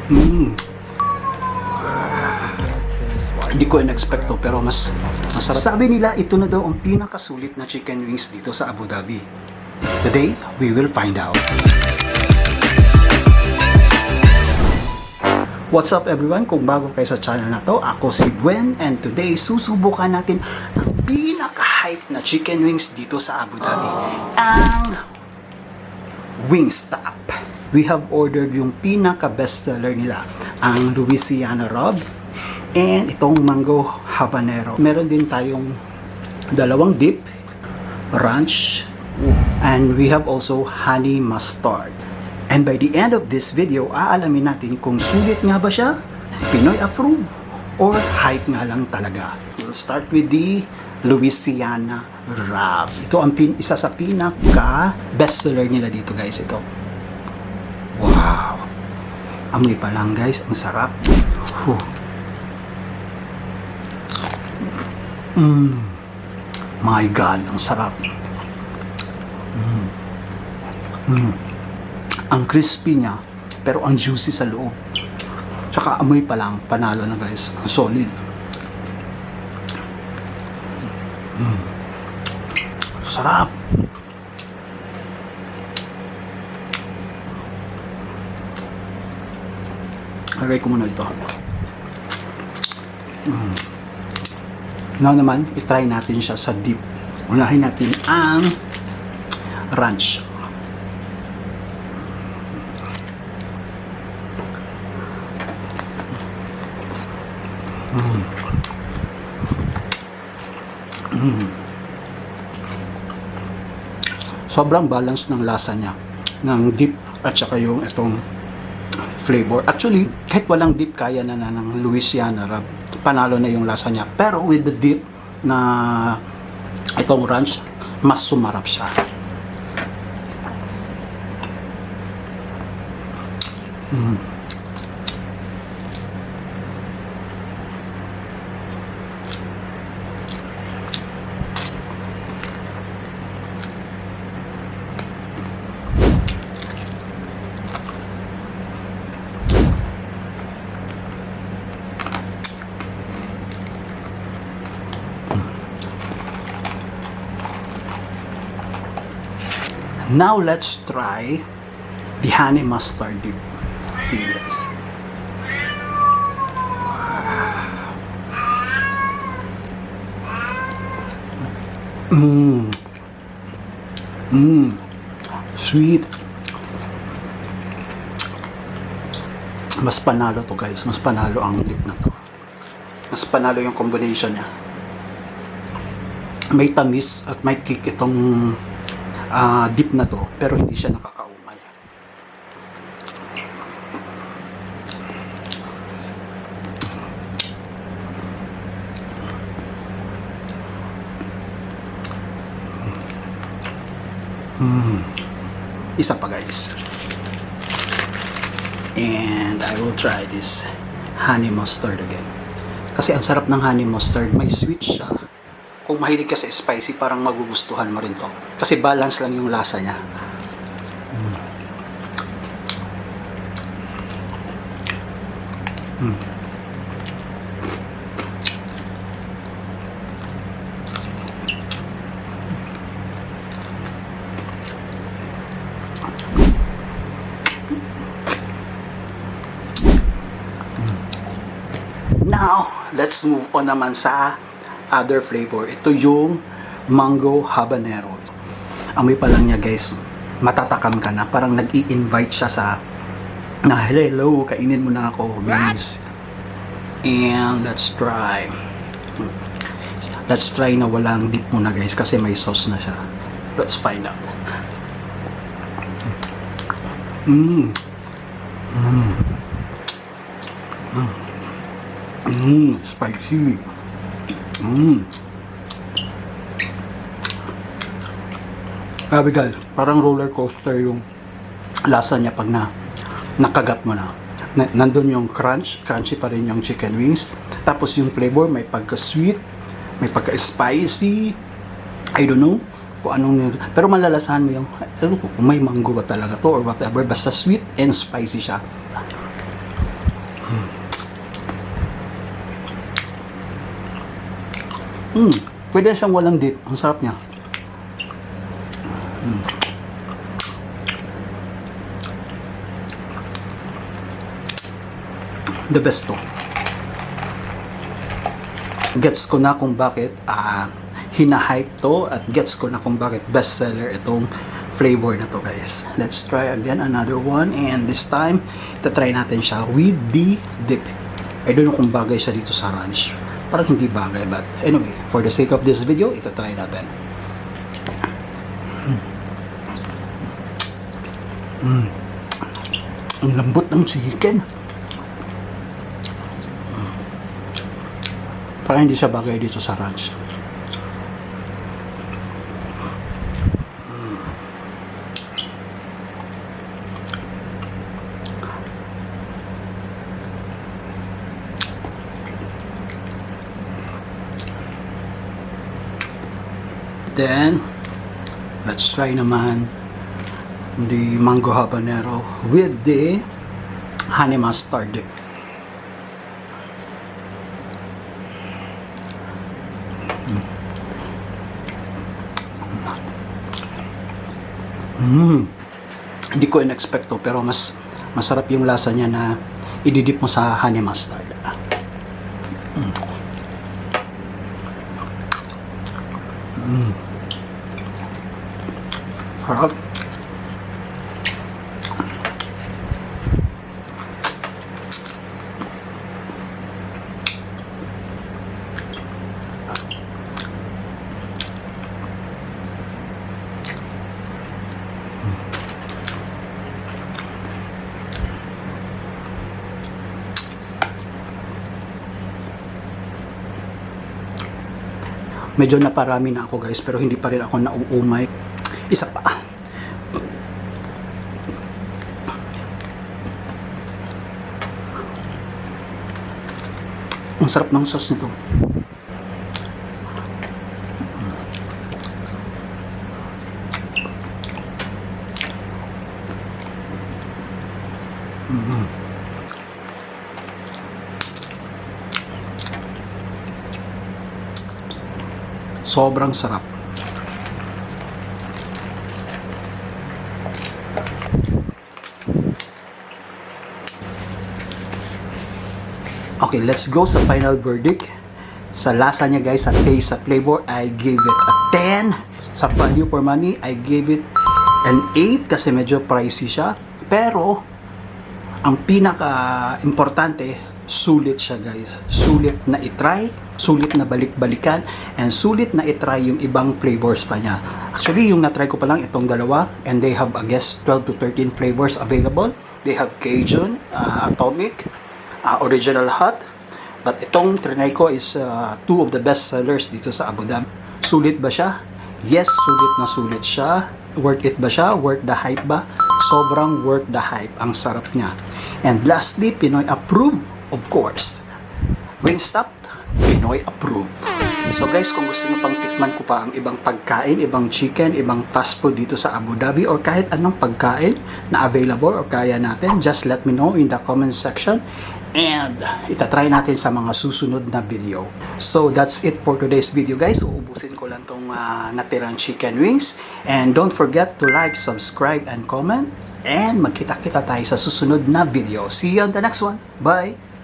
Mm. Hindi ko in-expect to, pero mas masarap. Sabi nila, ito na daw ang pinakasulit na chicken wings dito sa Abu Dhabi. Today, we will find out. What's up everyone? Kung bago kayo sa channel na to, ako si Gwen, and today susubukan natin ang pinaka-hype na chicken wings dito sa Abu Dhabi. Ang Wingstop. We have ordered yung pinaka-bestseller nila, ang Louisiana Rub, and itong Mango Habanero. Meron din tayong dalawang dip, ranch, and we have also honey mustard. And by the end of this video, aalamin natin kung sulit nga ba siya, Pinoy approved, or hype nga lang talaga. We'll start with the Louisiana Rub. Ito ang isa sa pinaka bestseller nila dito, guys. Ito. Wow! Amoy pa lang, guys. Ang sarap. My God, ang sarap. Ang crispy niya, pero ang juicy sa loob. Tsaka amoy pa lang, panalo na, guys. Ang solid. Sarap. Lagay ko muna ito. Now naman, itry natin siya sa dip. Unahin natin ang ranch. Sobrang balance ng lasa niya ng dip at saka yung itong flavor. Actually, kahit walang dip, kaya na ng Louisiana Rub. Panalo na yung lasa niya. Pero with the dip na itong ranch, mas sumarap siya. Now let's try the honey mustard dip. Okay, guys. Sweet. Mas panalo to, guys. Mas panalo ang dip na to. Mas panalo yung combination niya. May tamis at may kick itong dip na to, pero hindi siya nakakaumay. Isa pa, guys. And I will try this honey mustard again. Kasi ang sarap ng honey mustard, may sweet siya. Kung mahilig ka sa spicy, parang magugustuhan mo rin to. Kasi balance lang yung lasa niya. Now, let's move on naman sa other flavor. Ito yung Mango Habanero. Amoy pa lang niya, guys, matatakam ka na. Parang nag-i-invite siya sa na, hello, kainin mo na ako, guys. And let's try. Let's try na walang dip muna, guys, kasi may sauce na siya. Let's find out. Spicy. Grabe, guys, parang roller coaster yung lasa niya pag nakagat mo na. Nandun yung crunchy pa rin yung chicken wings. Tapos yung flavor, may pagka-sweet, may pagka-spicy. I don't know kung anong, pero malalasahan mo yung, kung may mango ba talaga to or whatever, basta sweet and spicy siya. Pwede siyang walang dip. Ang sarap niya. The best to. Gets ko na kung bakit hina-hype to at gets ko na kung bakit bestseller itong flavor na to, guys. Let's try again another one, and this time itatry natin siya with the dip. I don't know kung bagay siya dito sa ranch. Parang hindi bagay, but anyway, for the sake of this video, itatry natin. Ang lambot ng chicken. Parang hindi siya bagay dito sa ranch. Then, let's try naman the mango habanero with the honey mustard dip. Hindi ko in-expect to, pero masarap yung lasa niya na ididip mo sa honey mustard. Harap. Medyo naparami na ako, guys, pero hindi pa rin ako nauumay. Isa pa. Ang sarap ng sauce nito. Sobrang sarap. Okay, let's go sa final verdict. Sa lasa niya, guys, sa taste, sa flavor, I gave it a 10. Sa value for money, I gave it an 8 kasi medyo pricey siya. Pero, ang pinaka-importante, sulit siya, guys. Sulit na itry, sulit na balik-balikan, and sulit na itry yung ibang flavors pa niya. Actually, yung natry ko pa lang itong dalawa, and they have, I guess, 12 to 13 flavors available. They have Cajun, Atomic, Original Hot, but itong trinay ko is two of the best sellers dito sa Abu Dhabi. Sulit ba siya? Yes, sulit na sulit siya. Worth it ba siya? Worth the hype ba? Sobrang worth the hype. Ang sarap niya. And lastly, Pinoy approved, of course. Wingstop, Pinoy approved. So guys, kung gusto niyo pang tikman ko pa ang ibang pagkain, ibang chicken, ibang fast food dito sa Abu Dhabi, or kahit anong pagkain na available or kaya natin, just let me know in the comment section. And itatry natin sa mga susunod na video. So that's it for today's video, guys. Uubusin ko lang tong natirang chicken wings. And don't forget to like, subscribe, and comment. And magkita-kita tayo sa susunod na video. See you on the next one. Bye!